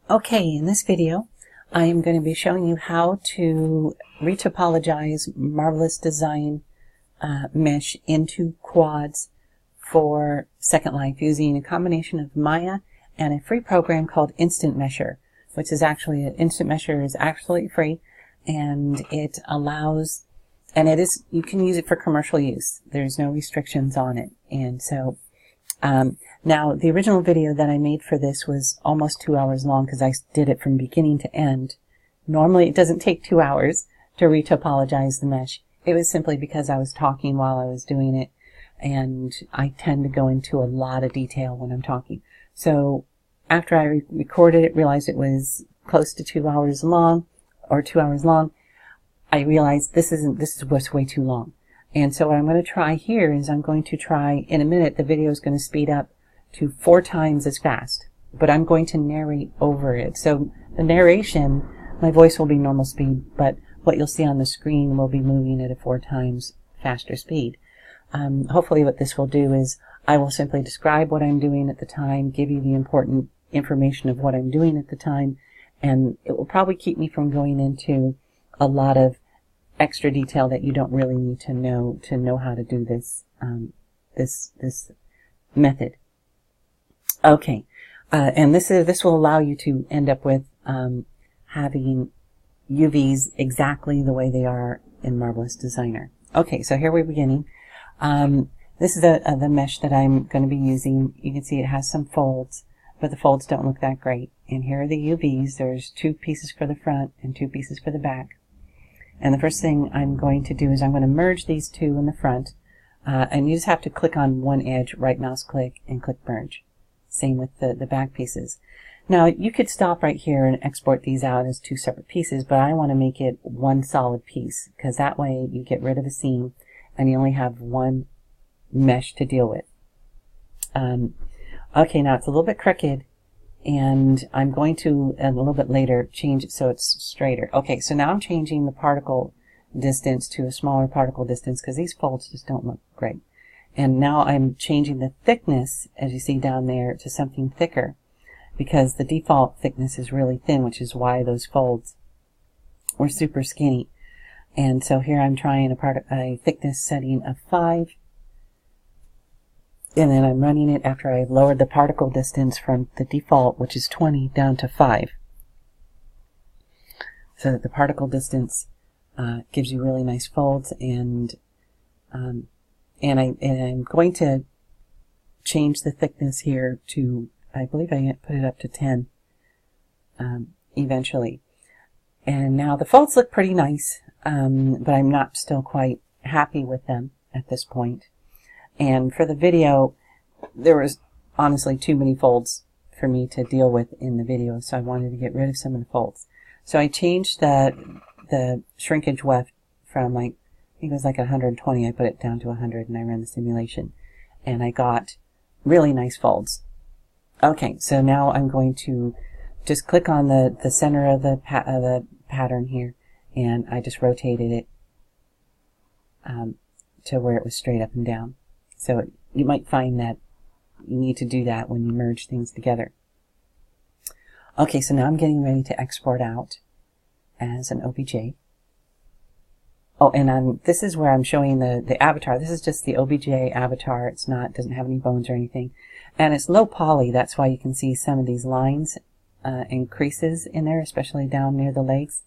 Okay, in this video, I am going to be showing you how to retopologize Marvelous Design mesh into quads for Second Life using a combination of Maya and a free program called Instant Mesher, which is actually, Instant Mesher is absolutely free, and it allows, and it is, you can use it for commercial use. There's no restrictions on it, and so now, the original video that I made for this was almost 2 hours long because I did it from beginning to end. Normally, it doesn't take 2 hours to retopologize the mesh. It was simply because I was talking while I was doing it, and I tend to go into a lot of detail when I'm talking. So, after I recorded it, realized it was close to 2 hours long, or 2 hours long, I realized this was way too long. And so what I'm going to try here is I'm going to try, in a minute, the video is going to speed up to 4 times as fast. But I'm going to narrate over it. So the narration, my voice will be normal speed, but what you'll see on the screen will be moving at a 4 times faster speed. Hopefully what this will do is I will simply describe what I'm doing at the time, give you the important information of what I'm doing at the time, and it will probably keep me from going into a lot of extra detail that you don't really need to know how to do this this method. Okay, and this will allow you to end up with having UVs exactly the way they are in Marvelous Designer. Okay, so here we're beginning. This is the mesh that I'm going to be using. You can see it has some folds, but the folds don't look that great. And here are the UVs. There's 2 pieces for the front and 2 pieces for the back. And the first thing I'm going to do is I'm going to merge these 2 in the front. And you just have to click on one edge, right mouse click, and click merge. Same with the back pieces. Now, you could stop right here and export these out as 2 separate pieces, but I want to make it one solid piece, because that way you get rid of a seam and you only have one mesh to deal with. Okay, now it's a little bit crooked, and I'm going to, a little bit later, change it so it's straighter. Okay, so now I'm changing the particle distance to a smaller particle distance because these folds just don't look great. And now I'm changing the thickness, as you see down there, to something thicker because the default thickness is really thin, which is why those folds were super skinny. And so here I'm trying a thickness setting of 5. And then I'm running it after I've lowered the particle distance from the default, which is 20, down to 5. So that the particle distance gives you really nice folds, and I'm going to change the thickness here to, I believe I put it up to 10 eventually. And now the folds look pretty nice, but I'm not still quite happy with them at this point. And for the video, there was honestly too many folds for me to deal with in the video, so I wanted to get rid of some of the folds. So I changed the shrinkage weft from, like, I think it was like 120, I put it down to 100, and I ran the simulation. And I got really nice folds. Okay, so now I'm going to just click on the center of the pattern here, and I just rotated it to where it was straight up and down. So you might find that you need to do that when you merge things together. Okay, so now I'm getting ready to export out as an OBJ. Oh, and this is where I'm showing the avatar. This is just the OBJ avatar. It's not, doesn't have any bones or anything. And it's low poly. That's why you can see some of these lines and creases in there, especially down near the legs.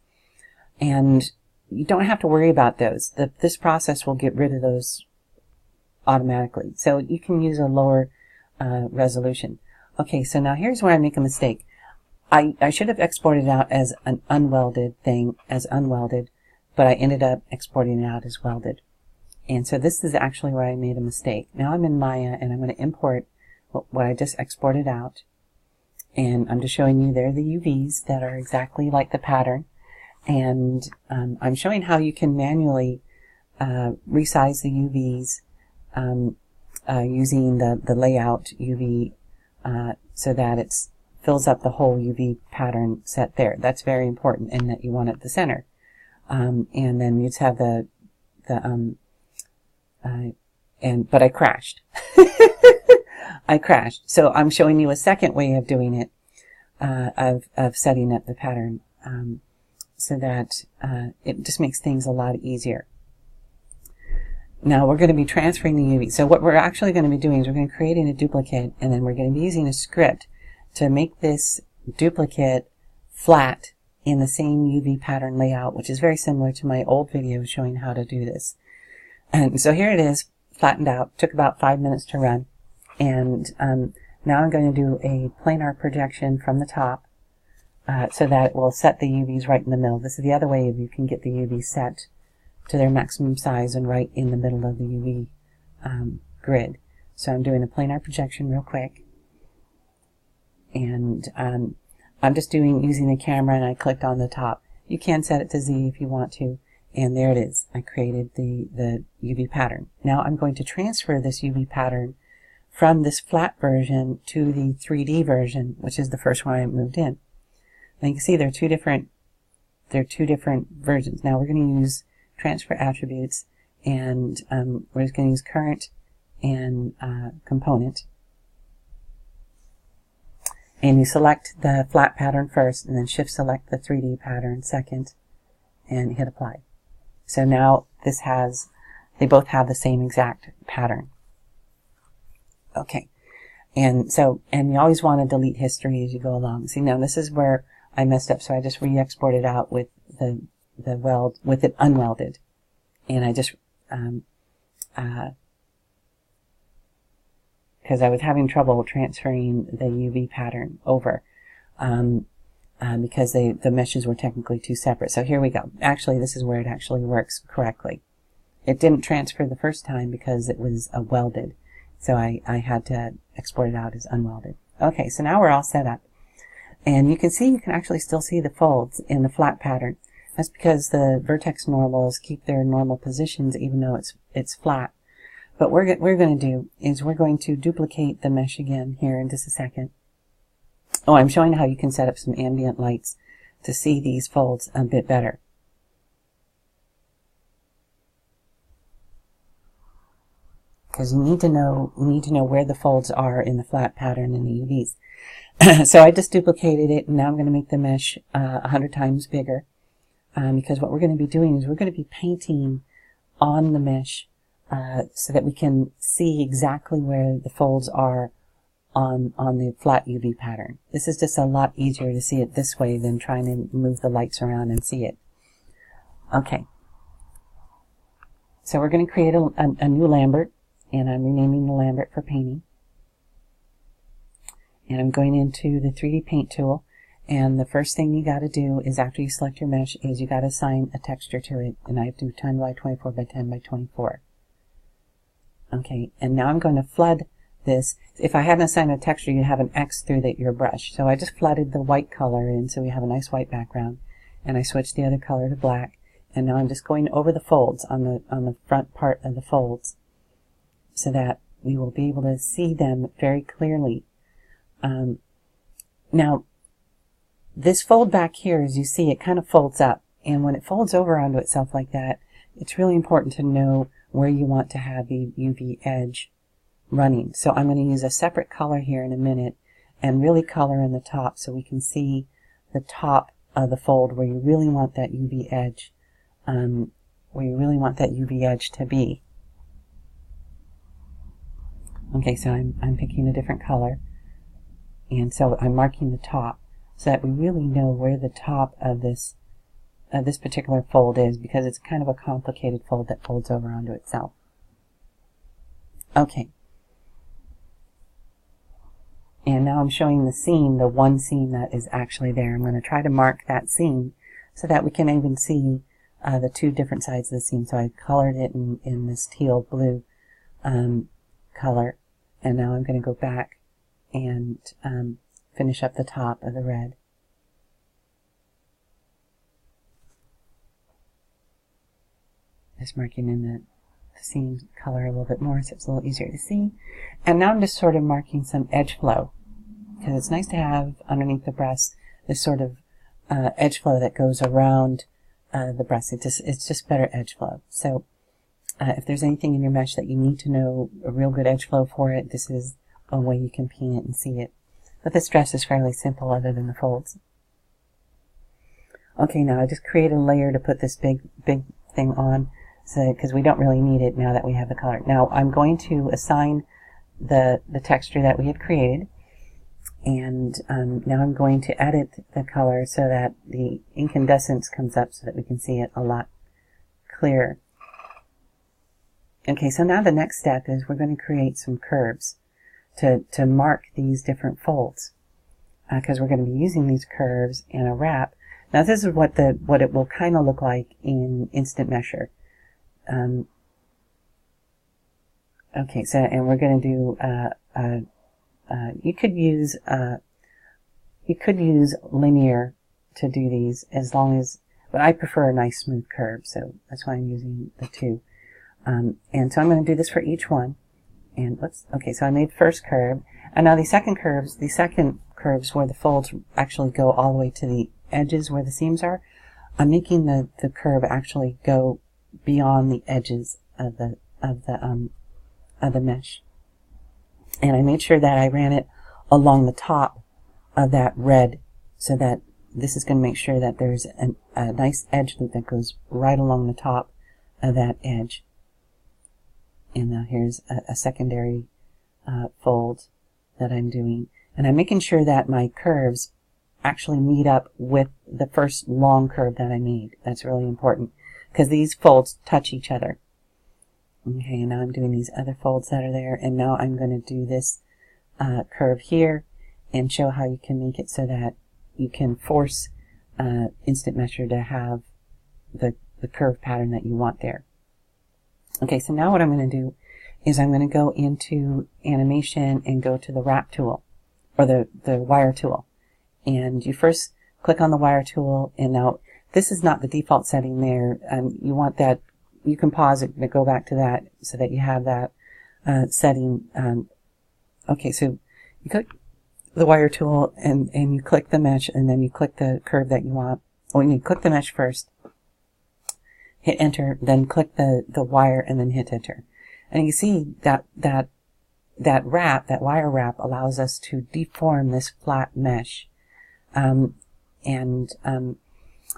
And you don't have to worry about those. This process will get rid of those automatically. So you can use a lower resolution. Okay, so now here's where I make a mistake. I should have exported it out as an unwelded thing, as unwelded, but I ended up exporting it out as welded. And so this is actually where I made a mistake. Now I'm in Maya, and I'm going to import what I just exported out. And I'm just showing you there the UVs that are exactly like the pattern. And I'm showing how you can manually resize the UVs using the layout UV so that it fills up the whole UV pattern set there. That's very important, and that you want it at the center. And then you just have but I crashed. I crashed. So I'm showing you a second way of doing it. of setting up the pattern, so that it just makes things a lot easier. Now we're going to be transferring the UV. So what we're actually going to be doing is we're going to create a duplicate, and then we're going to be using a script to make this duplicate flat in the same UV pattern layout, which is very similar to my old video showing how to do this. And so here it is, flattened out. Took about 5 minutes to run. And now I'm going to do a planar projection from the top, so that it will set the UVs right in the middle. This is the other way you can get the UV set to their maximum size and right in the middle of the UV grid. So I'm doing a planar projection real quick, and I'm just using the camera, and I clicked on the top. You can set it to Z if you want to, and there it is. I created the UV pattern. Now I'm going to transfer this UV pattern from this flat version to the 3D version, which is the first one I moved in. And you can see they're two different versions. Now we're going to use transfer attributes, and we're just going to use current and component. And you select the flat pattern first, and then shift select the 3D pattern second, and hit apply. So now they both have the same exact pattern. Okay. And you always want to delete history as you go along. See, now this is where I messed up, so I just re-exported out with with it unwelded, and I just because I was having trouble transferring the UV pattern over, because the meshes were technically too separate. So here we go. Actually, this is where it actually works correctly. It didn't transfer the first time because it was welded, so I had to export it out as unwelded. Okay, so now we're all set up. And you can actually still see the folds in the flat pattern. That's because the vertex normals keep their normal positions even though it's flat. But what we're going to do is we're going to duplicate the mesh again here in just a second. Oh, I'm showing how you can set up some ambient lights to see these folds a bit better. Because you need to know where the folds are in the flat pattern in the UVs. So I just duplicated it, and now I'm going to make the mesh 100 times bigger, because what we're going to be doing is we're going to be painting on the mesh so that we can see exactly where the folds are on the flat UV pattern. This is just a lot easier to see it this way than trying to move the lights around and see it. Okay. So we're going to create a new Lambert, and I'm renaming the Lambert for painting. And I'm going into the 3D paint tool, and the first thing you got to do is after you select your mesh is you got to assign a texture to it, and I have to do 10 by 24 by 10 by 24. Okay, and now I'm going to flood this. If I hadn't assigned a texture, you'd have an X through your brush. So I just flooded the white color in so we have a nice white background, and I switched the other color to black, and now I'm just going over the folds on the front part of the folds so that we will be able to see them very clearly. Now, this fold back here, as you see, it kind of folds up, and when it folds over onto itself like that, it's really important to know where you want to have the UV edge running. So I'm going to use a separate color here in a minute and really color in the top so we can see the top of the fold where you really want that UV edge, to be. Okay, so I'm picking a different color. And so I'm marking the top so that we really know where the top of this particular fold is, because it's kind of a complicated fold that folds over onto itself. Okay. And now I'm showing the seam, the one seam that is actually there. I'm going to try to mark that seam so that we can even see the two different sides of the seam. So I colored it in this teal blue color, and now I'm going to go back and finish up the top of the red. Just marking in the seam color a little bit more so it's a little easier to see. And now I'm just sort of marking some edge flow, because it's nice to have underneath the breast this sort of edge flow that goes around the breast. It's just better edge flow. So if there's anything in your mesh that you need to know a real good edge flow for it, this is a way you can paint it and see it. But this dress is fairly simple other than the folds. Okay, now I just created a layer to put this big thing on, so because we don't really need it now that we have the color. Now I'm going to assign the texture that we had created, and now I'm going to edit the color so that the incandescence comes up so that we can see it a lot clearer. Okay, so now the next step is we're going to create some curves to mark these different folds, because we're going to be using these curves in a wrap. Now this is what it will kind of look like in Instant Mesher. Okay, so and we're going to do you could use linear to do these, as long as, but I prefer a nice smooth curve, so that's why I'm using the two. And so I'm going to do this for each one. And okay, so I made first curve, and now the second curves where the folds actually go all the way to the edges where the seams are, I'm making the curve actually go beyond the edges of the mesh. And I made sure that I ran it along the top of that red, so that this is going to make sure that there's a nice edge loop that goes right along the top of that edge. And now here's a secondary fold that I'm doing. And I'm making sure that my curves actually meet up with the first long curve that I made. That's really important, because these folds touch each other. Okay, and now I'm doing these other folds that are there, and now I'm going to do this curve here and show how you can make it so that you can force Instant Mesher to have the curve pattern that you want there. Okay, so now what I'm going to do is I'm going to go into animation and go to the wrap tool, or the wire tool. And you first click on the wire tool, and now this is not the default setting there. You want that, you can pause it and go back to that so that you have that setting. Okay, so you click the wire tool and you click the mesh, and then you click the curve that you want. Oh, you click the mesh first, hit enter, then click the wire, and then hit enter. And you see that wire wrap allows us to deform this flat mesh.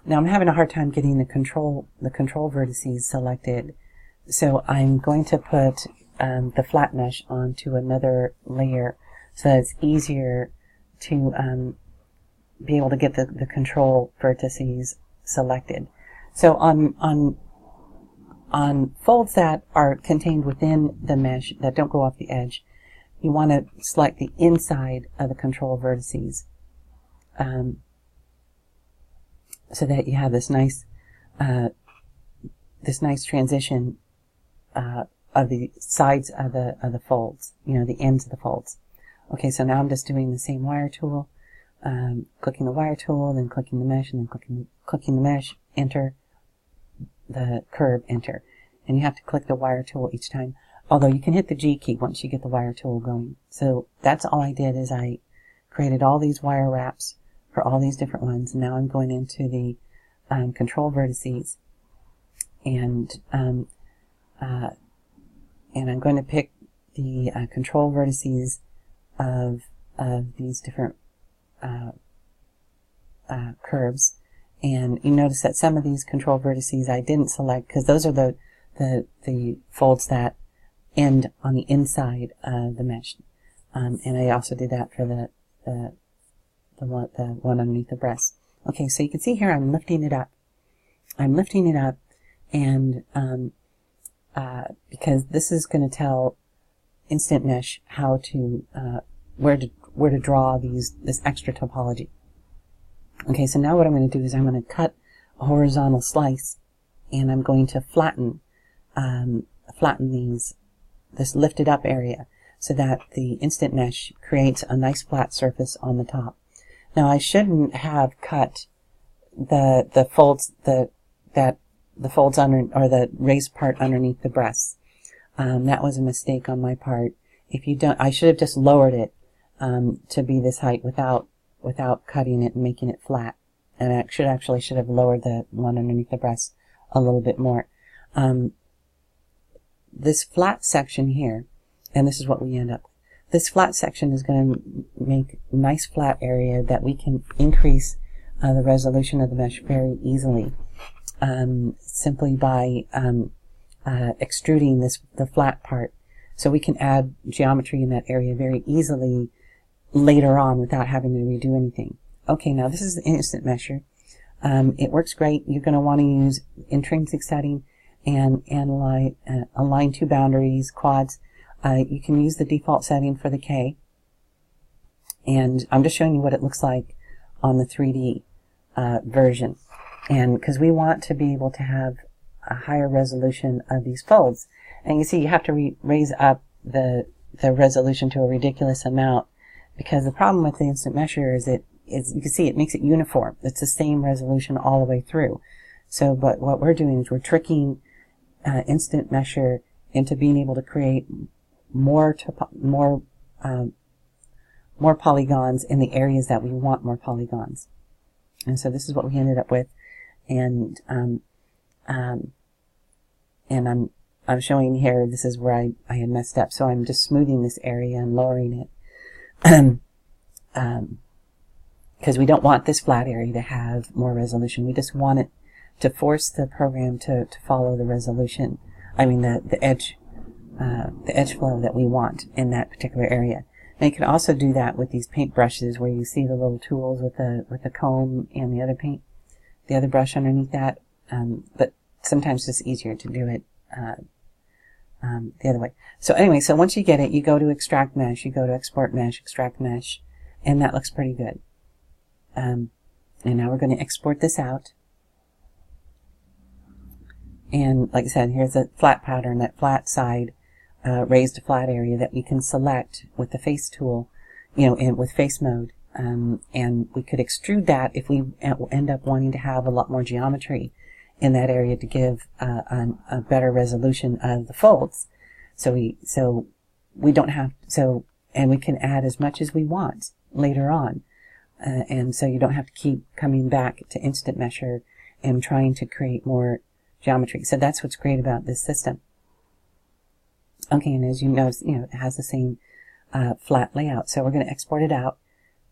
Now I'm having a hard time getting the control vertices selected, so I'm going to put the flat mesh onto another layer so that it's easier to be able to get the control vertices selected. So on folds that are contained within the mesh that don't go off the edge, you want to select the inside of the control vertices, so that you have this nice transition of the sides of the folds, the ends of the folds. Okay, so now I'm just doing the same wire tool, clicking the wire tool, then clicking the mesh, and then clicking the mesh, enter, the curve, enter. And you have to click the wire tool each time, although you can hit the G key once you get the wire tool going. So that's all I did, is I created all these wire wraps for all these different ones. Now I'm going into the control vertices, and I'm going to pick the control vertices of these different curves. And you notice that some of these control vertices I didn't select, because those are the folds that end on the inside of the mesh. And I also did that for the one underneath the breast. Okay, so you can see here I'm lifting it up. I'm lifting it up, and because this is going to tell Instant Mesh how to where to draw this extra topology. Okay, so now what I'm going to do is I'm going to cut a horizontal slice, and I'm going to flatten this lifted up area so that the Instant Mesh creates a nice flat surface on the top. Now I shouldn't have cut the folds the folds under, or the raised part underneath the breasts. That was a mistake on my part. If you don't, I should have just lowered it to be this height without cutting it and making it flat. And I should have lowered the one underneath the breast a little bit more. This flat section here, and this is what we end up with. this flat section is going to make a nice flat area that we can increase the resolution of the mesh very easily, simply by extruding the flat part. So we can add geometry in that area very easily later on without having to redo anything. Okay, now this is the instant mesher. It works great. You're going to want to use intrinsic setting and align two boundaries, quads. You can use the default setting for the K. And I'm just showing you what it looks like on the 3D version. And because we want to be able to have a higher resolution of these folds. And you see you have to raise up the resolution to a ridiculous amount, because the problem with the instant mesher is you can see it makes it uniform. It's the same resolution all the way through. So, but what we're doing is we're tricking instant mesher into being able to create more polygons in the areas that we want more polygons. And so this is what we ended up with. And I'm showing here, this is where I had messed up. So I'm just smoothing this area and lowering it. Because we don't want this flat area to have more resolution. We just want it to force the program to follow the resolution. I mean the edge flow that we want in that particular area. And you can also do that with these paint brushes, where you see the little tools with the comb and the other brush underneath that. But sometimes it's easier to do it the other way. So anyway, so once you get it, you go to extract mesh, you go to export mesh, extract mesh, and that looks pretty good. And now we're going to export this out. And like I said, here's a flat pattern, that flat side, raised flat area that we can select with the face tool, with face mode. And we could extrude that if we end up wanting to have a lot more geometry in that area to give a better resolution of the folds. So we don't have, and we can add as much as we want later on. And so you don't have to keep coming back to instant mesher and trying to create more geometry. So that's what's great about this system. Okay, and as you notice, it has the same flat layout. So we're going to export it out,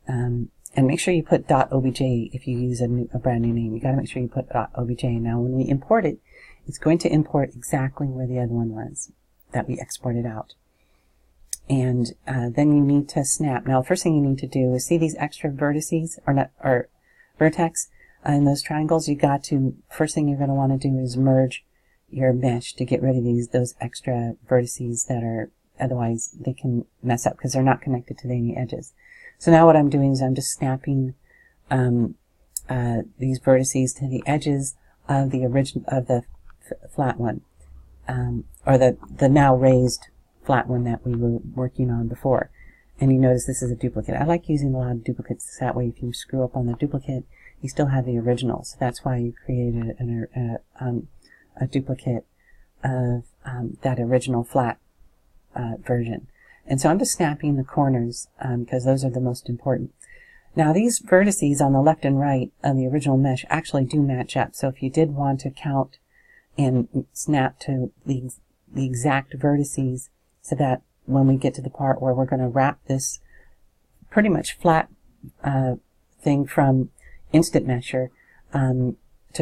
and make sure you put .obj if you use a brand new name. You got to make sure you put .obj. Now, when we import it, it's going to import exactly where the other one was that we exported out. And then you need to snap. Now, the first thing you need to do is see these extra vertices or vertex in those triangles. First thing you're going to want to do is merge your mesh to get rid of those extra vertices that are, otherwise they can mess up because they're not connected to any edges. So now what I'm doing is I'm just snapping these vertices to the edges of the flat one, or the now raised flat one that we were working on before. And you notice this is a duplicate. I like using a lot of duplicates. That way, if you screw up on the duplicate, you still have the original. So that's why you created a duplicate of that original flat version. And so I'm just snapping the corners because those are the most important. Now these vertices on the left and right of the original mesh actually do match up. So if you did want to count and snap to the exact vertices, so that when we get to the part where we're going to wrap this pretty much flat thing from instant mesher to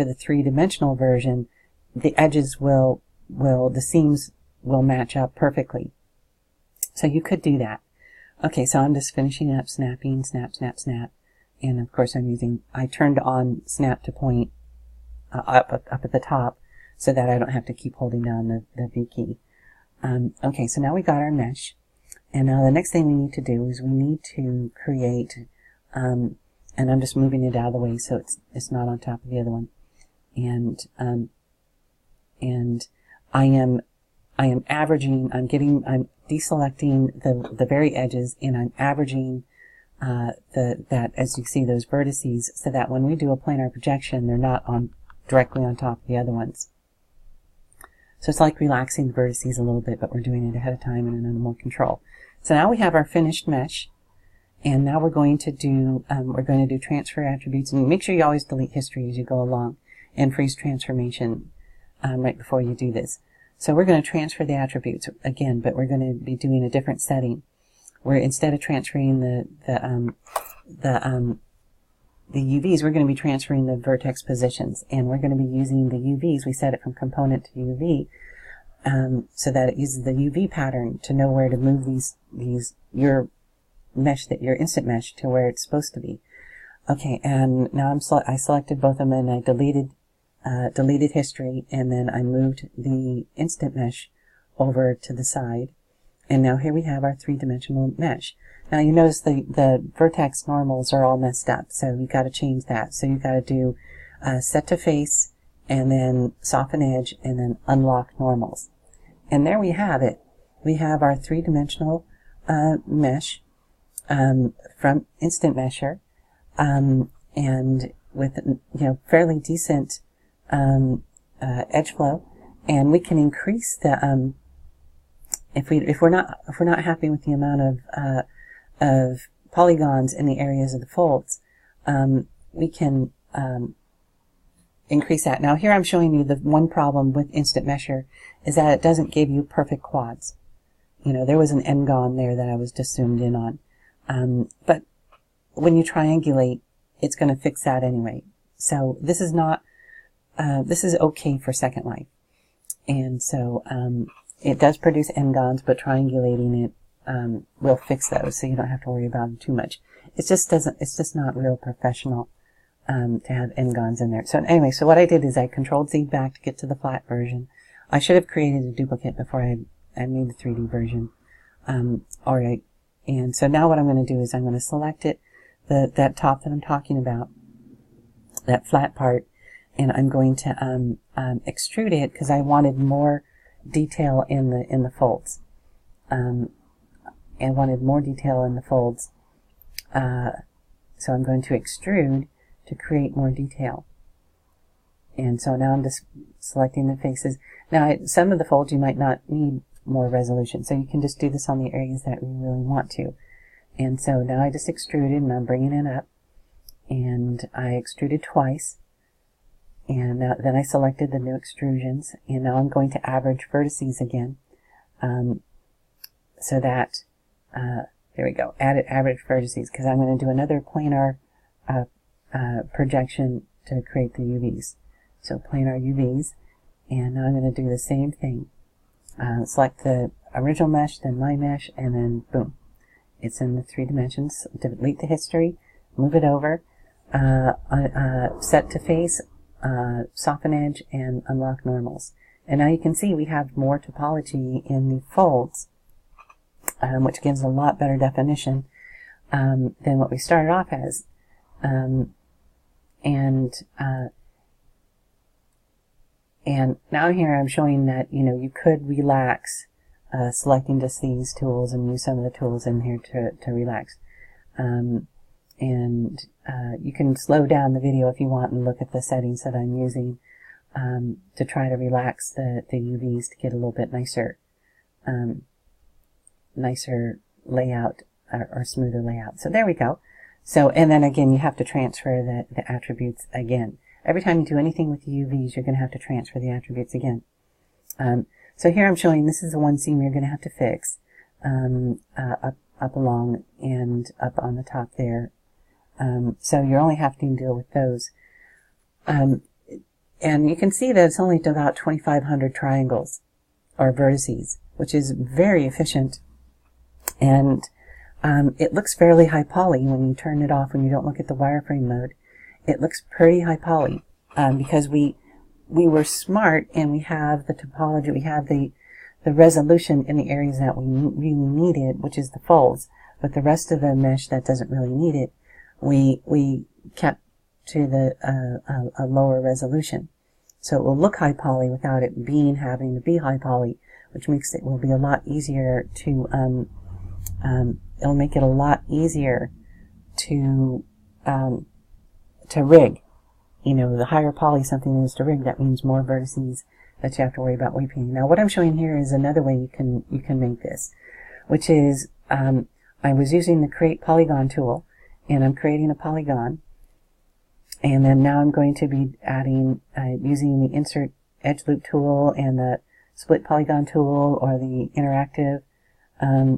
the three-dimensional version, the edges the seams will match up perfectly. So you could do that. Okay, so I'm just finishing up snapping, snap, snap, snap. And of course I turned on snap to point up at the top so that I don't have to keep holding down the V key. Okay, so now we got our mesh. And now the next thing we need to do is we need to create, and I'm just moving it out of the way so it's not on top of the other one. And I am averaging, I'm deselecting the very edges, and I'm averaging that, as you see, those vertices, so that when we do a planar projection, they're not directly on top of the other ones. So it's like relaxing the vertices a little bit, but we're doing it ahead of time and under more control. So now we have our finished mesh, and now we're going to do transfer attributes, and make sure you always delete history as you go along, and freeze transformation right before you do this. So we're going to transfer the attributes again, but we're going to be doing a different setting. where instead of transferring the UVs, we're going to be transferring the vertex positions, and we're going to be using the UVs. We set it from component to UV, so that it uses the UV pattern to know where to move your instant mesh to where it's supposed to be. Okay, and now I selected both of them, and I deleted history, and then I moved the instant mesh over to the side, and now here we have our three-dimensional mesh. Now you notice the vertex normals are all messed up, so you got to change that. So you got to do set to face, and then soften edge, and then unlock normals. And there we have it. We have our three-dimensional mesh from Instant Mesher, and with fairly decent edge flow, and we can increase the if we're not happy with the amount of polygons in the areas of the folds, we can increase that. Now here I'm showing you the one problem with Instant Mesher is that it doesn't give you perfect quads. There was an n-gon there that I was just zoomed in on. But when you triangulate, it's going to fix that anyway. So this is not, this is okay for Second Life. And so it does produce n-gons, but triangulating it will fix those, so you don't have to worry about them too much. It's just not real professional to have n-gons in there. So anyway, so what I did is I Control-Z back to get to the flat version. I should have created a duplicate before I made the 3D version. Alright, and so now what I'm going to do is I'm going to select it, that top that I'm talking about, that flat part, and I'm going to extrude it because I wanted more detail in the folds. And wanted more detail in the folds. So I'm going to extrude to create more detail. And so now I'm just selecting the faces. Now, some of the folds you might not need more resolution, so you can just do this on the areas that you really want to. And so now I just extruded, and I'm bringing it up, and I extruded twice, and then I selected the new extrusions, and now I'm going to average vertices again, so that there we go, average vertices, because I'm going to do another planar projection to create the UVs. So planar UVs, and now I'm going to do the same thing. Select the original mesh, then my mesh, and then boom. It's in the 3 dimensions. Delete the history, move it over, set to face, soften edge, and unlock normals. And now you can see we have more topology in the folds, which gives a lot better definition than what we started off as. And now here I'm showing that, you could relax, selecting just these tools and use some of the tools in here to relax. And you can slow down the video if you want and look at the settings that I'm using to try to relax the UVs to get a little bit nicer layout or smoother layout. So there we go. So, and then again, you have to transfer the attributes again. Every time you do anything with the UVs, you're going to have to transfer the attributes again. So here I'm showing this is the one seam you're going to have to fix up along and up on the top there. So you're only having to deal with those. And you can see that it's only about 2,500 triangles or vertices, which is very efficient. And it looks fairly high poly when you turn it off, when you don't look at the wireframe mode. It looks pretty high poly because we were smart and we have the topology, we have the resolution in the areas that we really needed, which is the folds. But the rest of the mesh that doesn't really need it, we kept to a lower resolution. So it will look high poly without it having to be high poly, which makes it will be a lot easier to it'll make it a lot easier to rig. The higher poly something is to rig, that means more vertices that you have to worry about weight painting. Now what I'm showing here is another way you can make this, which is I was using the Create Polygon tool, and I'm creating a polygon, and then now I'm going to be adding using the Insert Edge Loop tool and the Split Polygon tool, or the Interactive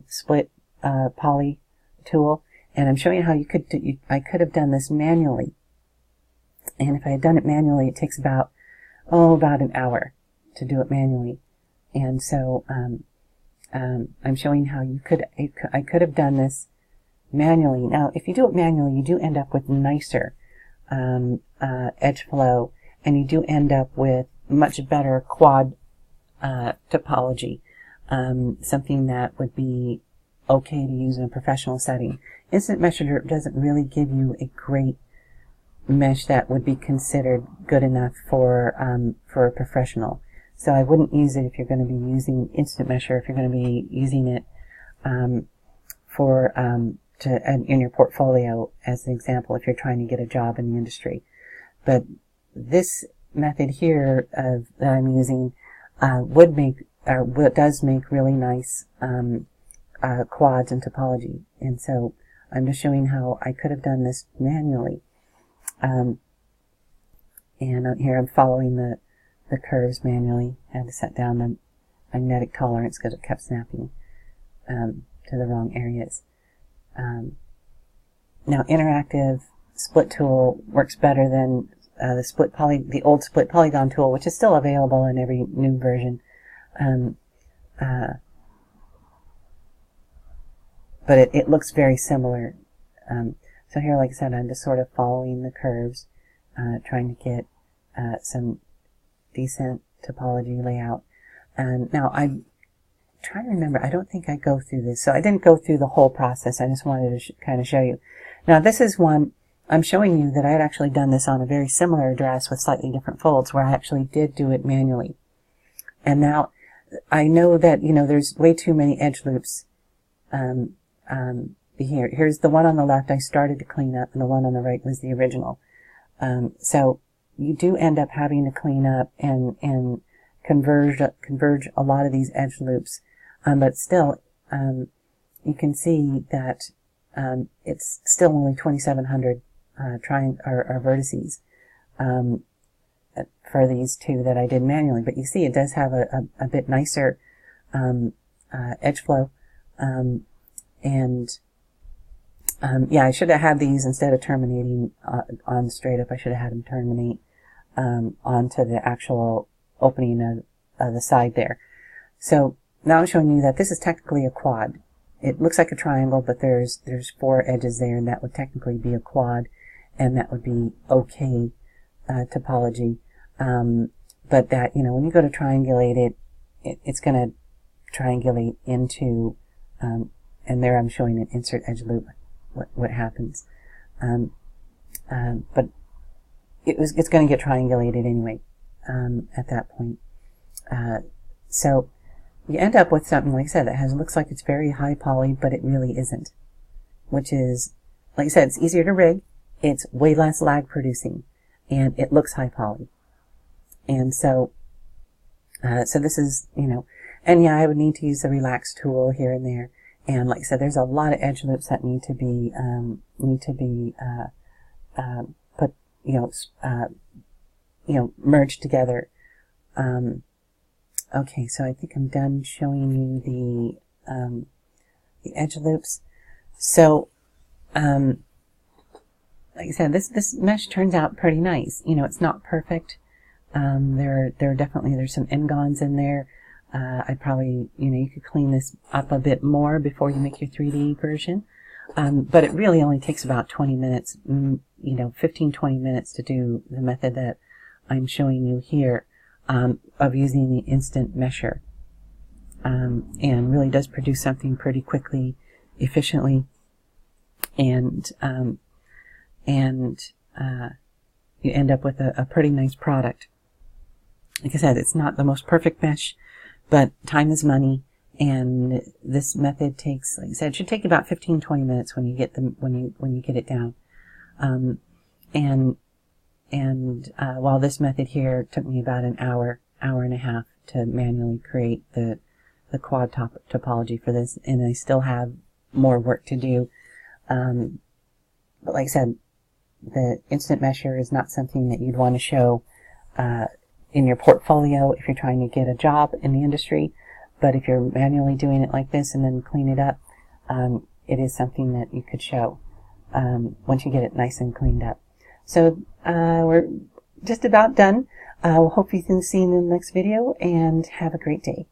Split poly tool, and I'm showing you how I could have done this manually. And if I had done it manually, it takes about an hour to do it manually. And so I'm showing how I could have done this manually. Now, if you do it manually, you do end up with nicer edge flow, and you do end up with much better quad topology, something that would be okay to use in a professional setting. Instant Mesher doesn't really give you a great mesh that would be considered good enough for a professional. So I wouldn't use it if you're going to be using Instant Mesher, if you're going to be using it in your portfolio as an example, if you're trying to get a job in the industry. But this method here that I'm using does make really nice quads and topology. And so I'm just showing how I could have done this manually. And here I'm following the curves manually. I had to set down the magnetic tolerance because it kept snapping to the wrong areas. Now, interactive split tool works better than the old split polygon tool, which is still available in every new version. But it looks very similar. So here, like I said, I'm just sort of following the curves, trying to get some decent topology layout. And now I'm trying to remember, I don't think I go through this. So I didn't go through the whole process. I just wanted to kind of show you. Now this is one, I'm showing you that I had actually done this on a very similar dress with slightly different folds, where I actually did do it manually. And now I know that, there's way too many edge loops here. Here's the one on the left I started to clean up, and the one on the right was the original. So you do end up having to clean up and converge a lot of these edge loops. But still, you can see that it's still only 2,700 vertices for these two that I did manually. But you see it does have a bit nicer edge flow. Yeah, I should have had these, instead of terminating on straight up, I should have had them terminate onto the actual opening of the side there. So now I'm showing you that this is technically a quad. It looks like a triangle, but there's 4 edges there, and that would technically be a quad, and that would be okay topology. But that, when you go to triangulate it's going to triangulate into, and there I'm showing an insert edge loop, what happens. But it's going to get triangulated anyway at that point. So you end up with something, like I said, that looks like it's very high poly, but it really isn't. Which is, like I said, it's easier to rig, it's way less lag producing, and it looks high poly. And so this is, and yeah, I would need to use the relax tool here and there. And like I said, there's a lot of edge loops that need to be put, merged together. Okay, so I think I'm done showing you the edge loops. So, like I said, this mesh turns out pretty nice. It's not perfect. There's some n-gons in there. I'd probably, you could clean this up a bit more before you make your 3D version. But it really only takes about 20 minutes, 15, 20 minutes to do the method that I'm showing you here, of using the Instant Mesher. And really does produce something pretty quickly, efficiently, and you end up with a pretty nice product. Like I said, it's not the most perfect mesh, but time is money, and this method takes, like I said, it should take about 15-20 minutes when you get when you get it down. While this method here took me about an hour and a half to manually create the quad topology for this, and I still have more work to do. But like I said, the Instant Mesher is not something that you'd want to show in your portfolio if you're trying to get a job in the industry. But if you're manually doing it like this and then clean it up, it is something that you could show once you get it nice and cleaned up. So we're just about done. We'll hope you can see you in the next video, and have a great day.